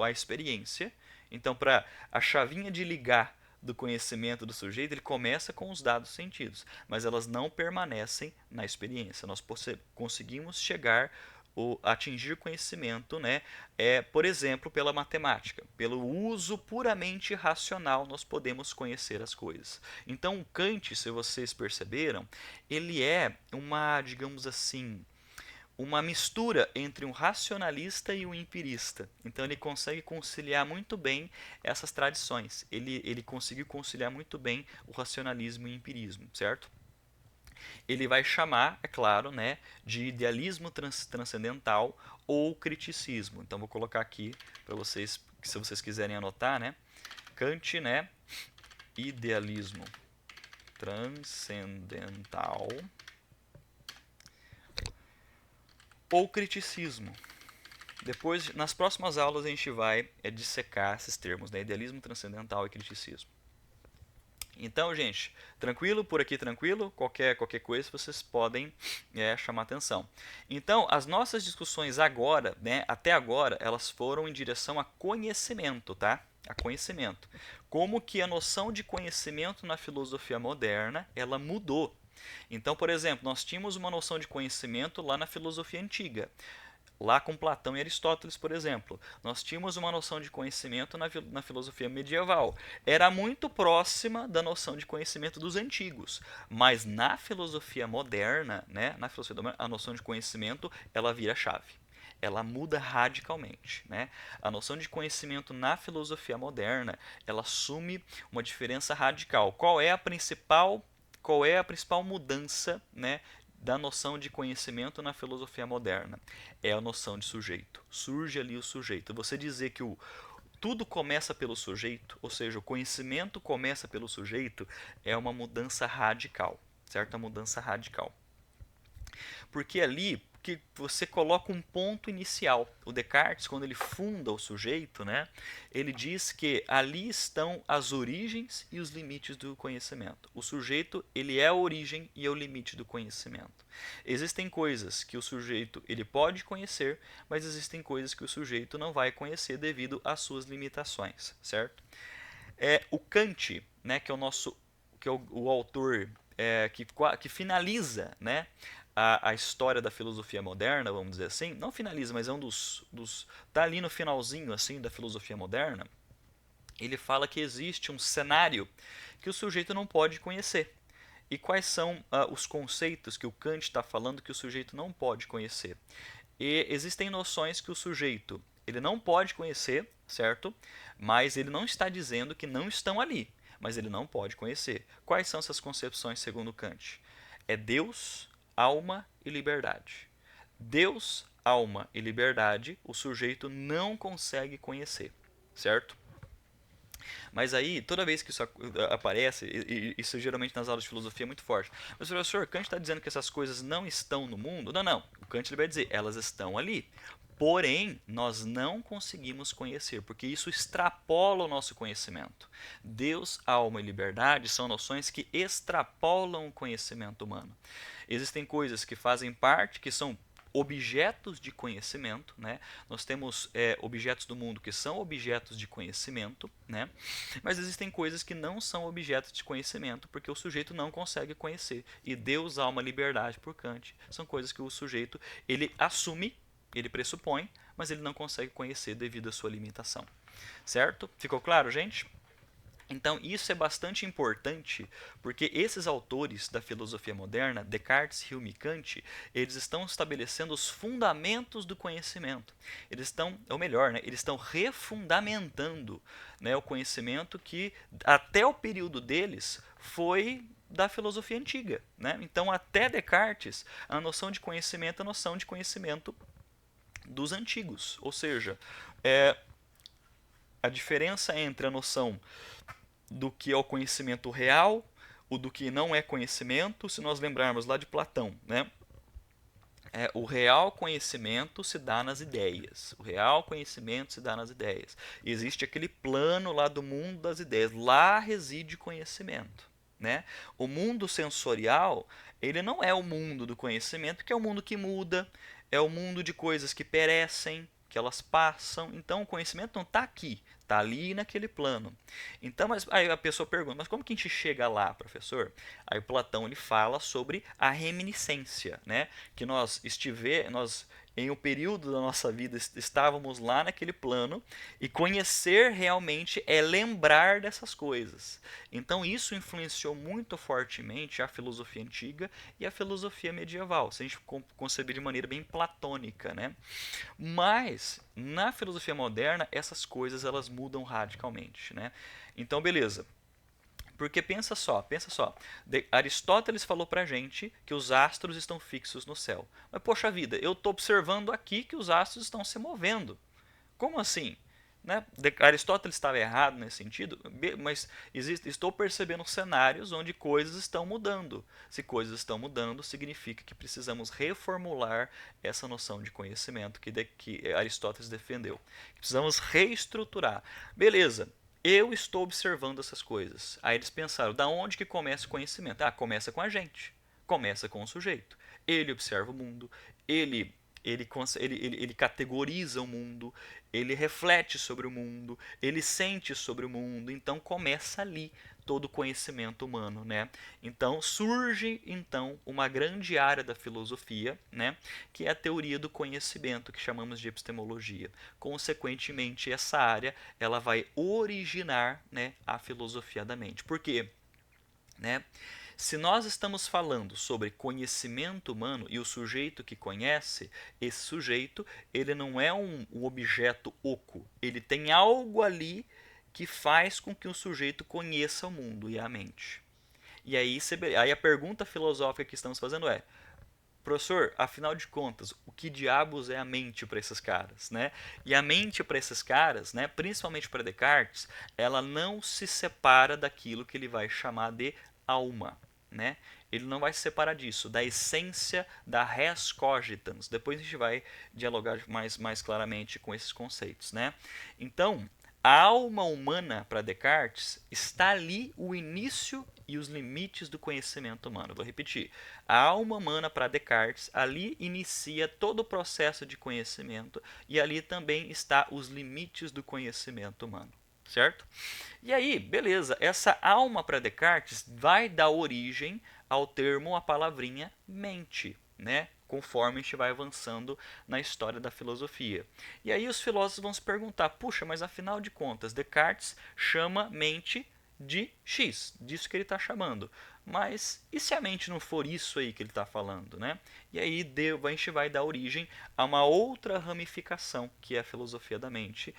a experiência. Então para a chavinha de ligar do conhecimento do sujeito, ele começa com os dados sentidos, mas elas não permanecem na experiência. Nós conseguimos chegar atingir conhecimento, né, por exemplo, pela matemática. Pelo uso puramente racional, nós podemos conhecer as coisas. Então, o Kant, se vocês perceberam, ele é uma, digamos assim, uma mistura entre um racionalista e um empirista. Então ele consegue conciliar muito bem essas tradições. Ele conseguiu conciliar muito bem o racionalismo e o empirismo, certo? Ele vai chamar, é claro, né, de idealismo transcendental ou criticismo. Então vou colocar aqui para vocês, se vocês quiserem anotar, né, Kant, né, idealismo transcendental ou criticismo. Depois, nas próximas aulas, a gente vai dissecar esses termos, né, idealismo transcendental e criticismo. Então, gente, tranquilo? Por aqui tranquilo? Qualquer coisa vocês podem chamar atenção. Então, as nossas discussões agora, né, até agora, elas foram em direção a conhecimento, tá? A conhecimento. Como que a noção de conhecimento na filosofia moderna, ela mudou. Então, por exemplo, nós tínhamos uma noção de conhecimento lá na filosofia antiga. Lá com Platão e Aristóteles, por exemplo, nós tínhamos uma noção de conhecimento na filosofia medieval. Era muito próxima da noção de conhecimento dos antigos, mas na filosofia moderna, né, a noção de conhecimento ela vira chave. Ela muda radicalmente, né? A noção de conhecimento na filosofia moderna ela assume uma diferença radical. Qual é a principal mudança, né, da noção de conhecimento na filosofia moderna? É a noção de sujeito. Surge ali o sujeito. Você dizer que tudo começa pelo sujeito, ou seja, o conhecimento começa pelo sujeito, é uma mudança radical, certo? Uma mudança radical. Porque ali que você coloca um ponto inicial. O Descartes, quando ele funda o sujeito, né, ele diz que ali estão as origens e os limites do conhecimento. O sujeito ele é a origem e é o limite do conhecimento. Existem coisas que o sujeito ele pode conhecer, mas existem coisas que o sujeito não vai conhecer devido às suas limitações, certo? O Kant, né, que é o autor que finaliza, né, a história da filosofia moderna, vamos dizer assim, não finaliza, mas é um dos tá ali no finalzinho assim da filosofia moderna. Ele fala que existe um cenário que o sujeito não pode conhecer. E quais são os conceitos que o Kant está falando que o sujeito não pode conhecer? E existem noções que o sujeito ele não pode conhecer, certo? Mas ele não está dizendo que não estão ali, mas ele não pode conhecer. Quais são essas concepções segundo Kant? É Deus, alma e liberdade. Deus, alma e liberdade, o sujeito não consegue conhecer, certo? Mas aí, toda vez que isso aparece, e isso geralmente nas aulas de filosofia é muito forte. Mas o professor Kant está dizendo que essas coisas não estão no mundo? Não, não. O Kant ele vai dizer, elas estão ali. Porém, nós não conseguimos conhecer, porque isso extrapola o nosso conhecimento. Deus, alma e liberdade são noções que extrapolam o conhecimento humano. Existem coisas que fazem parte, que são objetos de conhecimento, né? Nós temos objetos do mundo que são objetos de conhecimento, né? Mas existem coisas que não são objetos de conhecimento porque o sujeito não consegue conhecer. E Deus, alma, liberdade por Kant são coisas que o sujeito ele assume, ele pressupõe, mas ele não consegue conhecer devido à sua limitação. Certo? Ficou claro, gente? Então, isso é bastante importante, porque esses autores da filosofia moderna, Descartes, Hume e Kant, eles estão estabelecendo os fundamentos do conhecimento. Eles estão, ou melhor, né, eles estão refundamentando, né, o conhecimento que, até o período deles, foi da filosofia antiga. Né? Então, até Descartes, a noção de conhecimento é a noção de conhecimento dos antigos. Ou seja, a diferença entre a noção do que é o conhecimento real, o do que não é conhecimento, se nós lembrarmos lá de Platão, né? O real conhecimento se dá nas ideias. O real conhecimento se dá nas ideias. Existe aquele plano lá do mundo das ideias. Lá reside conhecimento. Né? O mundo sensorial, ele não é o mundo do conhecimento, porque é o mundo que muda, é o mundo de coisas que perecem, que elas passam. Então o conhecimento não está aqui, está ali naquele plano. Então, mas aí a pessoa pergunta, mas como que a gente chega lá, professor? Aí o Platão ele fala sobre a reminiscência, né? Que nós em um período da nossa vida estávamos lá naquele plano e conhecer realmente é lembrar dessas coisas. Então isso influenciou muito fortemente a filosofia antiga e a filosofia medieval, se a gente conceber de maneira bem platônica, né? Mas na filosofia moderna essas coisas elas mudam radicalmente, né? Então beleza. Porque pensa só, Aristóteles falou pra gente que os astros estão fixos no céu. Mas poxa vida, eu estou observando aqui que os astros estão se movendo. Como assim? Né? Aristóteles estava errado nesse sentido, mas estou percebendo cenários onde coisas estão mudando. Se coisas estão mudando, significa que precisamos reformular essa noção de conhecimento que Aristóteles defendeu. Precisamos reestruturar. Beleza, eu estou observando essas coisas. Aí eles pensaram, da onde que começa o conhecimento? Ah, começa com a gente. Começa com o sujeito. Ele observa o mundo, ele categoriza o mundo, ele reflete sobre o mundo, ele sente sobre o mundo, então começa ali todo o conhecimento humano, né? Então surge então uma grande área da filosofia, né, que é a teoria do conhecimento, que chamamos de epistemologia. Consequentemente, essa área ela vai originar, né, a filosofia da mente. Por quê? Né? Se nós estamos falando sobre conhecimento humano e o sujeito que conhece, esse sujeito ele não é um objeto oco. Ele tem algo ali que faz com que o sujeito conheça o mundo e a mente. E aí a pergunta filosófica que estamos fazendo é: professor, afinal de contas, o que diabos é a mente para esses caras, né? E a mente para esses caras, né, principalmente para Descartes, ela não se separa daquilo que ele vai chamar de alma, né? Ele não vai se separar disso, da essência da res cogitans. Depois a gente vai dialogar mais claramente com esses conceitos, né? Então, a alma humana para Descartes está ali o início e os limites do conhecimento humano. Vou repetir. A alma humana para Descartes ali inicia todo o processo de conhecimento e ali também está os limites do conhecimento humano. Certo? E aí, beleza, essa alma para Descartes vai dar origem ao termo, a palavrinha mente, né? Conforme a gente vai avançando na história da filosofia. E aí os filósofos vão se perguntar, puxa, mas afinal de contas, Descartes chama mente de X, disso que ele está chamando. Mas e se a mente não for isso aí que ele está falando, né? E aí a gente vai dar origem a uma outra ramificação, que é a filosofia da mente,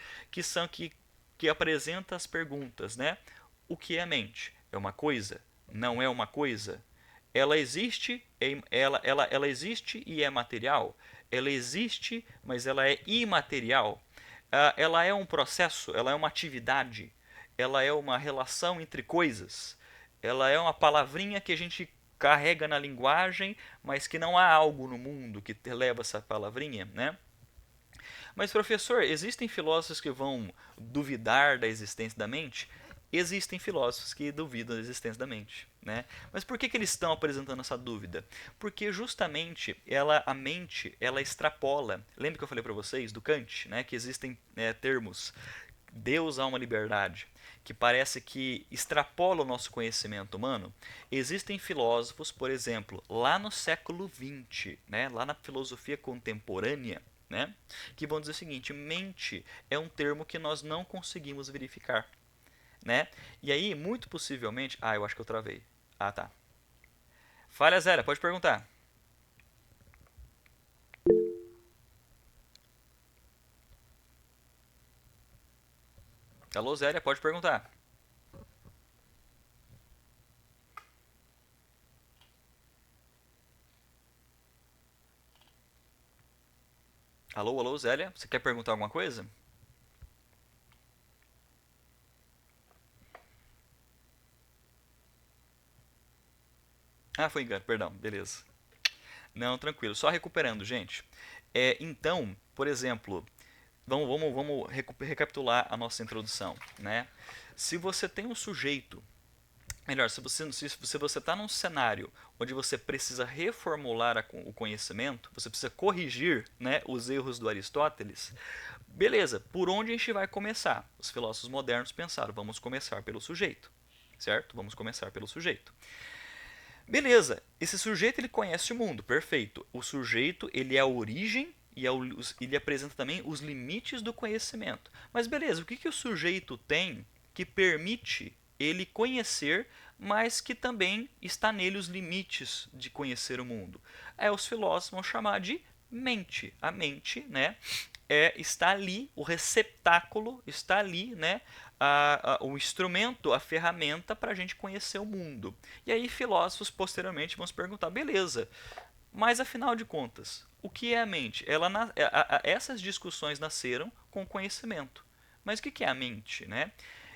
que apresenta as perguntas, né? O que é a mente? É uma coisa? Não é uma coisa? Ela existe, ela existe e é material? Ela existe, mas ela é imaterial? Ela é um processo? Ela é uma atividade? Ela é uma relação entre coisas? Ela é uma palavrinha que a gente carrega na linguagem, mas que não há algo no mundo que leva essa palavrinha, né? Mas, professor, existem filósofos que vão duvidar da existência da mente? Existem filósofos que duvidam da existência da mente, né? Mas por que eles estão apresentando essa dúvida? Porque justamente a mente ela extrapola. Lembra que eu falei para vocês do Kant, né? Que existem termos Deus, alma, liberdade, que parece que extrapola o nosso conhecimento humano. Existem filósofos, por exemplo, lá no século XX, né? Lá na filosofia contemporânea, né? Que vão dizer o seguinte: mente é um termo que nós não conseguimos verificar, né? E aí, muito possivelmente, eu acho que eu travei. Tá. Falha zero, pode perguntar. Alô, Zélia, pode perguntar. Alô, alô, Zélia, você quer perguntar alguma coisa? Foi engano, perdão, beleza. Não, tranquilo, só recuperando, gente. Então, por exemplo, vamos recapitular a nossa introdução, né? Se você tem um sujeito, melhor, se você está num cenário onde você precisa reformular o conhecimento, você precisa corrigir, né, os erros do Aristóteles, beleza, por onde a gente vai começar? Os filósofos modernos pensaram, vamos começar pelo sujeito, certo? Vamos começar pelo sujeito. Beleza, esse sujeito ele conhece o mundo, perfeito. O sujeito ele é a origem e ele apresenta também os limites do conhecimento. Mas beleza, o que o sujeito tem que permite ele conhecer, mas que também está nele os limites de conhecer o mundo? Os filósofos vão chamar de mente. A mente, né, está ali, o receptáculo está ali, né, o instrumento, a ferramenta para a gente conhecer o mundo. E aí filósofos posteriormente vão se perguntar, beleza, mas afinal de contas, o que é a mente? Essas discussões nasceram com o conhecimento. Mas o que é a mente, né?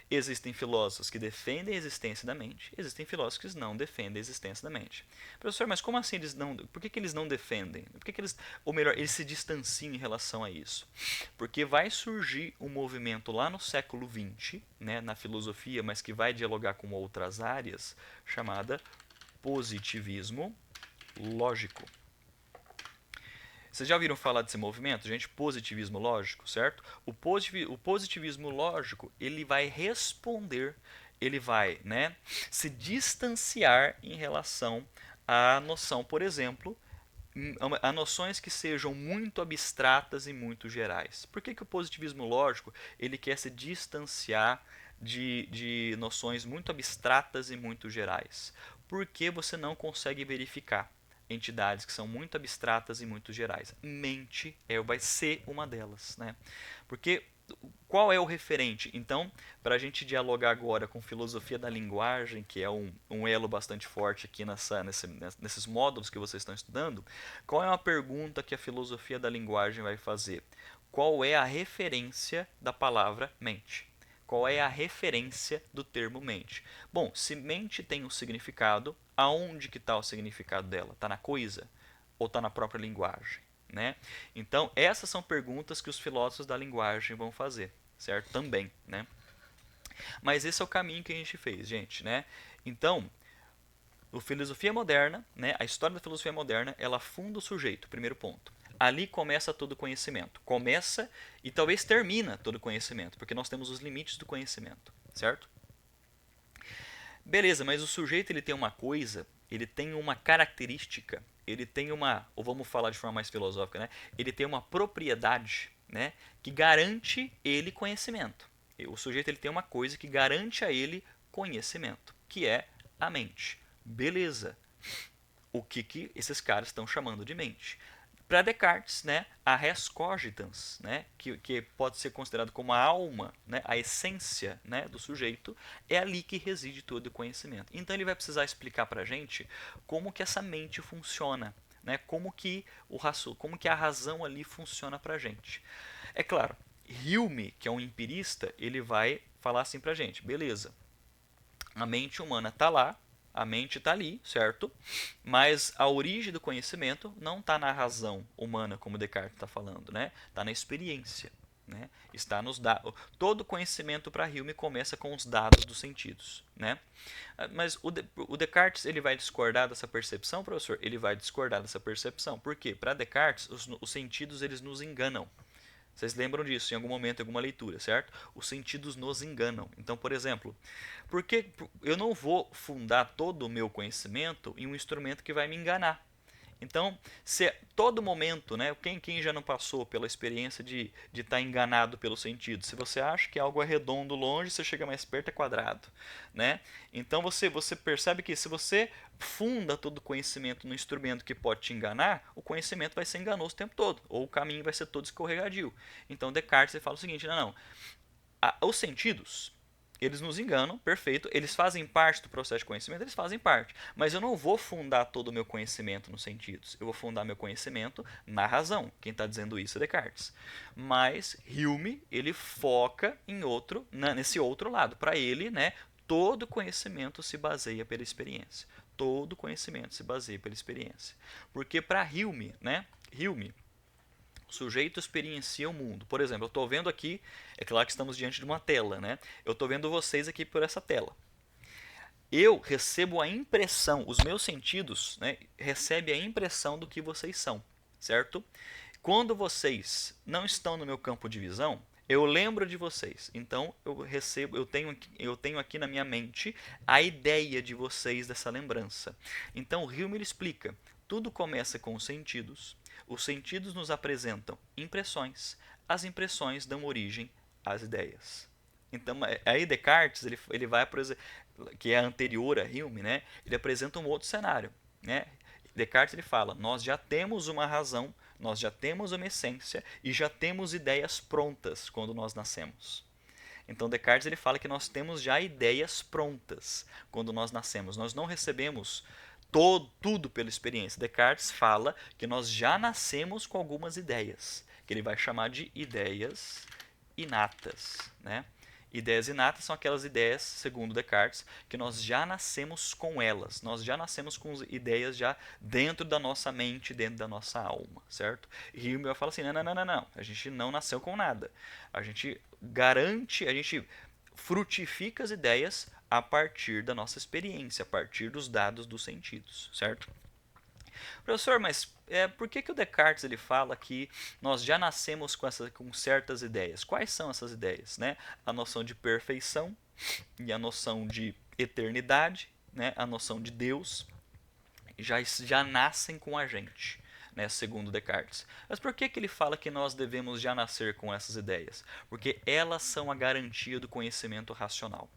Existem filósofos que defendem a existência da mente, existem filósofos que não defendem a existência da mente. Professor, mas como assim eles não. Por que eles não defendem? Por que eles. Ou melhor, eles se distanciam em relação a isso? Porque vai surgir um movimento lá no século XX, né, na filosofia, mas que vai dialogar com outras áreas, chamada positivismo lógico. Vocês já ouviram falar desse movimento, gente? Positivismo lógico, certo? O positivismo lógico, ele vai responder, ele vai, né, se distanciar em relação à noção, por exemplo, a noções que sejam muito abstratas e muito gerais. Por que o positivismo lógico ele quer se distanciar de noções muito abstratas e muito gerais? Porque você não consegue verificar entidades que são muito abstratas e muito gerais. Mente vai ser uma delas, né? Porque qual é o referente? Então, para a gente dialogar agora com filosofia da linguagem, que é um elo bastante forte aqui nesses módulos que vocês estão estudando, qual é uma pergunta que a filosofia da linguagem vai fazer? Qual é a referência da palavra mente? Qual é a referência do termo mente? Bom, se mente tem um significado, aonde que está o significado dela? Está na coisa ou está na própria linguagem? Né? Então, essas são perguntas que os filósofos da linguagem vão fazer, certo? Também, né? Mas esse é o caminho que a gente fez, gente, né? Então, a filosofia moderna, né? A história da filosofia moderna, ela funda o sujeito, primeiro ponto. Ali começa todo o conhecimento. Começa e talvez termina todo o conhecimento, porque nós temos os limites do conhecimento, certo? Beleza, mas o sujeito ele tem uma coisa, ele tem uma característica, ele tem ou vamos falar de forma mais filosófica, né? Ele tem uma propriedade, né, que garante ele conhecimento. O sujeito ele tem uma coisa que garante a ele conhecimento, que é a mente. Beleza. O que esses caras estão chamando de mente? Para Descartes, né, a res cogitans, né, que pode ser considerado como a alma, né, a essência, né, do sujeito, é ali que reside todo o conhecimento. Então ele vai precisar explicar para a gente como que essa mente funciona, né, como que a razão ali funciona para a gente. É claro, Hume, que é um empirista, ele vai falar assim para a gente, beleza, a mente humana está lá, a mente está ali, certo? Mas a origem do conhecimento não está na razão humana, como Descartes está falando, né? Está na experiência, né? Está nos dados. Todo conhecimento para Hume começa com os dados dos sentidos, né? Mas o Descartes ele vai discordar dessa percepção, professor? Ele vai discordar dessa percepção. Por quê? Para Descartes, os sentidos eles nos enganam. Vocês lembram disso em algum momento, em alguma leitura, certo? Os sentidos nos enganam. Então, por exemplo, porque eu não vou fundar todo o meu conhecimento em um instrumento que vai me enganar. Então, se todo momento, né, quem já não passou pela experiência de estar enganado pelo sentido? Se você acha que algo é redondo longe, você chega mais perto é quadrado, né? Então você percebe que se você funda todo o conhecimento no instrumento que pode te enganar, o conhecimento vai ser enganoso o tempo todo, ou o caminho vai ser todo escorregadio. Então Descartes ele fala o seguinte, não, os sentidos eles nos enganam, perfeito. Eles fazem parte do processo de conhecimento, eles fazem parte. Mas eu não vou fundar todo o meu conhecimento nos sentidos. Eu vou fundar meu conhecimento na razão. Quem está dizendo isso é Descartes. Mas Hume, ele foca nesse outro lado. Para ele, né, todo conhecimento se baseia pela experiência. Todo conhecimento se baseia pela experiência. Porque para Hume, o sujeito experiencia o mundo. Por exemplo, eu estou vendo aqui, é claro que estamos diante de uma tela, né? Eu estou vendo vocês aqui por essa tela. Eu recebo a impressão, os meus sentidos, né, recebem a impressão do que vocês são, certo? Quando vocês não estão no meu campo de visão, eu lembro de vocês. Então eu tenho aqui na minha mente a ideia de vocês dessa lembrança. Então o Hume explica, tudo começa com os sentidos nos apresentam impressões, as impressões dão origem às ideias. Então, aí Descartes, ele vai, por exemplo, que é anterior a Hume, né? Ele apresenta um outro cenário, né? Descartes ele fala, nós já temos uma razão, nós já temos uma essência e já temos ideias prontas quando nós nascemos. Então Descartes ele fala que nós temos já ideias prontas quando nós nascemos. Nós não recebemos tudo pela experiência. Descartes fala que nós já nascemos com algumas ideias, que ele vai chamar de ideias inatas, né? Ideias inatas são aquelas ideias, segundo Descartes, que nós já nascemos com elas. Nós já nascemos com ideias já dentro da nossa mente, dentro da nossa alma, certo? E Hume fala assim, não. A gente não nasceu com nada. A gente garante, a gente frutifica as ideias a partir da nossa experiência, a partir dos dados dos sentidos, certo? Professor, mas por que o Descartes ele fala que nós já nascemos com certas ideias? Quais são essas ideias? Né? A noção de perfeição e a noção de eternidade, né? A noção de Deus, já nascem com a gente, né? Segundo Descartes. Mas por que ele fala que nós devemos já nascer com essas ideias? Porque elas são a garantia do conhecimento racional.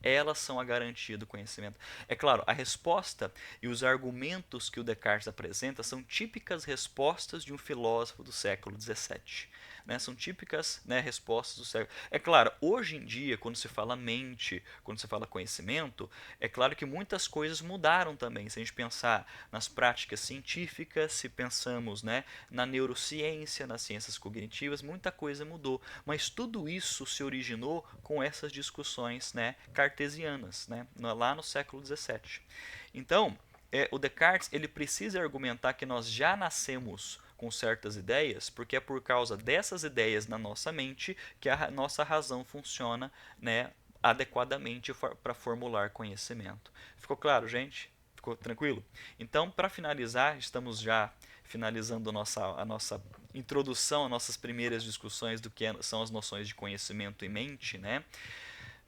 Elas são a garantia do conhecimento. É claro, a resposta e os argumentos que o Descartes apresenta são típicas respostas de um filósofo do século XVII. Né? São típicas, né, respostas do século. É claro, hoje em dia, quando se fala mente, quando se fala conhecimento, é claro que muitas coisas mudaram também. Se a gente pensar nas práticas científicas, se pensamos, né, na neurociência, nas ciências cognitivas, muita coisa mudou. Mas tudo isso se originou com essas discussões, né, cartesianas, né, lá no século XVII. Então, o Descartes ele precisa argumentar que nós já nascemos com certas ideias, porque é por causa dessas ideias na nossa mente que a nossa razão funciona, né, adequadamente para formular conhecimento. Ficou claro, gente? Ficou tranquilo? Então, para finalizar, estamos já finalizando a nossa introdução, as nossas primeiras discussões do que são as noções de conhecimento e mente, né?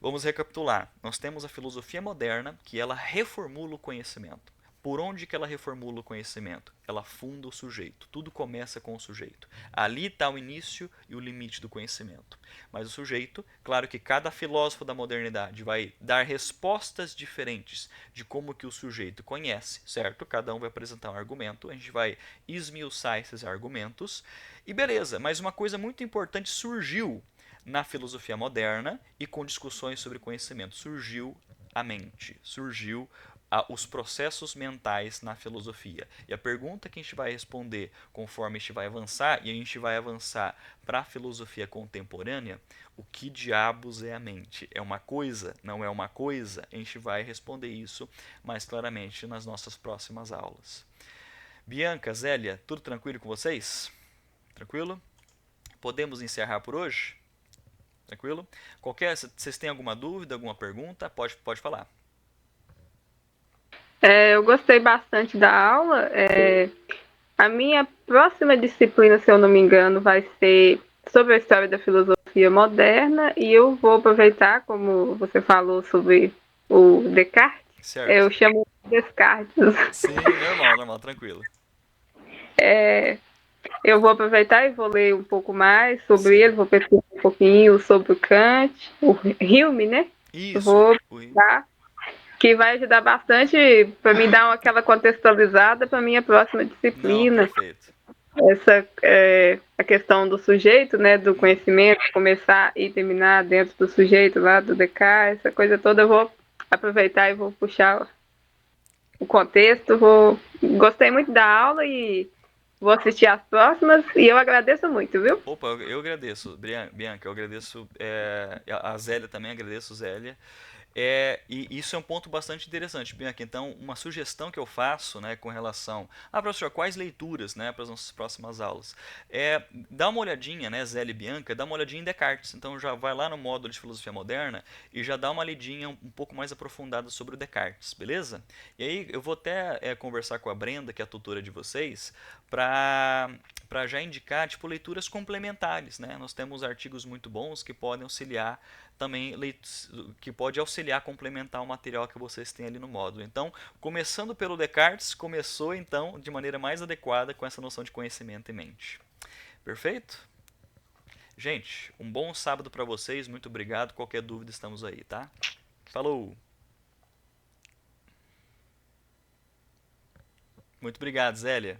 Vamos recapitular. Nós temos a filosofia moderna, que ela reformula o conhecimento. Por onde que ela reformula o conhecimento? Ela funda o sujeito. Tudo começa com o sujeito. Ali está o início e o limite do conhecimento. Mas o sujeito, claro que cada filósofo da modernidade vai dar respostas diferentes de como que o sujeito conhece, certo? Cada um vai apresentar um argumento, a gente vai esmiuçar esses argumentos. E beleza, mas uma coisa muito importante surgiu na filosofia moderna e com discussões sobre conhecimento. Surgiu a mente, surgiu os processos mentais na filosofia. E a pergunta que a gente vai responder conforme a gente vai avançar, e a gente vai avançar para a filosofia contemporânea, o que diabos é a mente? É uma coisa? Não é uma coisa? A gente vai responder isso mais claramente nas nossas próximas aulas. Bianca, Zélia, tudo tranquilo com vocês? Tranquilo? Podemos encerrar por hoje? Tranquilo? Vocês têm alguma dúvida, alguma pergunta? Pode falar. Eu gostei bastante da aula. A minha próxima disciplina, se eu não me engano, vai ser sobre a história da filosofia moderna e eu vou aproveitar, como você falou sobre o Descartes, Certo. eu chamo de Descartes. Sim, normal, tranquilo. Eu vou aproveitar e vou ler um pouco mais sobre Sim. ele, vou pesquisar um pouquinho sobre o Kant, o Hume, né? Isso. Vou Ui. dar, que vai ajudar bastante para me dar aquela contextualizada para minha próxima Não, disciplina. perfeito. Essa a questão do sujeito, né, do conhecimento, começar e terminar dentro do sujeito lá do Descartes, essa coisa toda, eu vou aproveitar e vou puxar o contexto. Gostei muito da aula e vou assistir às próximas e eu agradeço muito, viu? Opa, eu agradeço, Bianca, eu agradeço a Zélia também, agradeço, Zélia. E isso é um ponto bastante interessante, Bianca. Então, uma sugestão que eu faço, né, com relação. Ah, professor, quais leituras, né, para as nossas próximas aulas? Dá uma olhadinha, né, Zélia e Bianca, dá uma olhadinha em Descartes. Então, já vai lá no módulo de filosofia moderna e já dá uma lidinha um pouco mais aprofundada sobre o Descartes, beleza? E aí, eu vou até conversar com a Brenda, que é a tutora de vocês, para já indicar tipo leituras complementares, né? Nós temos artigos muito bons que podem auxiliar também, que pode auxiliar a complementar o material que vocês têm ali no módulo. Então, começando pelo Descartes, começou então de maneira mais adequada com essa noção de conhecimento em mente. Perfeito? Gente, um bom sábado para vocês, muito obrigado. Qualquer dúvida, estamos aí, tá? Falou! Muito obrigado, Zélia.